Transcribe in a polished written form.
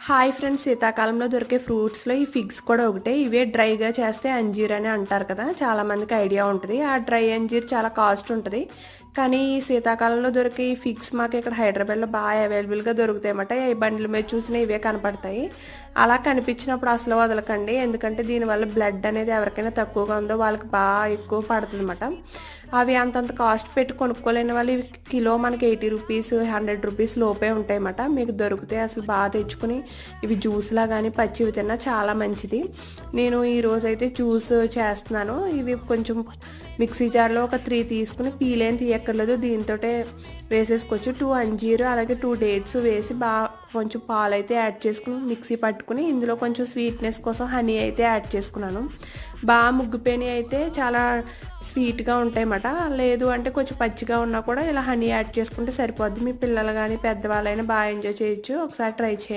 Hi friends, శీతాకాలంలో దొరికే ఫ్రూట్స్లో ఈ ఫిగ్స్ కూడా ఒకటే. ఇవే డ్రైగా చేస్తే అంజీర్ అని అంటారు కదా, చాలా మందికి ఐడియా ఉంటుంది. ఆ డ్రై అంజీర్ చాలా కాస్ట్ ఉంటుంది. కానీ ఈ శీతాకాలంలో దొరికే ఈ ఫిగ్స్ మాకు ఇక్కడ హైదరాబాద్లో బాగా అవైలబుల్గా దొరుకుతాయి అన్నమాట. ఈ బండ్ల మీద చూసిన ఇవే కనపడతాయి. అలా కనిపించినప్పుడు అసలు వదలకండి, ఎందుకంటే దీనివల్ల బ్లడ్ అనేది ఎవరికైనా తక్కువగా ఉందో వాళ్ళకి బాగా ఎక్కువ పడుతుంది అన్నమాట. అవి అంతంత కాస్ట్ పెట్టి కొనుక్కోలేని వాళ్ళు ఇవి కిలో మనకి 80 రూపీస్ 100 రూపీస్ లోపే ఉంటాయి అన్నమాట. మీకు దొరికితే అసలు బాగా తెచ్చుకుని ఇవి జ్యూస్లా కానీ పచ్చివి తిన్నా చాలా మంచిది. నేను ఈరోజైతే జ్యూస్ చేస్తున్నాను. ఇవి కొంచెం మిక్సీ జార్లో ఒక 3 తీసుకుని పీలేం తీయక్కర్లేదు, దీంతో వేసేసుకోవచ్చు. 2 అంజీరు అలాగే 2 డేట్స్ వేసి బాగా కొంచెం పాలు అయితే యాడ్ చేసుకుని మిక్సీ పట్టుకుని ఇందులో కొంచెం స్వీట్నెస్ కోసం హనీ అయితే యాడ్ చేసుకున్నాను. బాగా ముగ్గుపోయినవి అయితే చాలా స్వీట్గా ఉంటాయన్నమాట. లేదు అంటే కొంచెం పచ్చిగా ఉన్నా కూడా ఇలా హనీ యాడ్ చేసుకుంటే సరిపోద్ది. మీ పిల్లలు కానీ పెద్దవాళ్ళైనా బాగా ఎంజాయ్ చేయొచ్చు. ఒకసారి ట్రై చేయండి.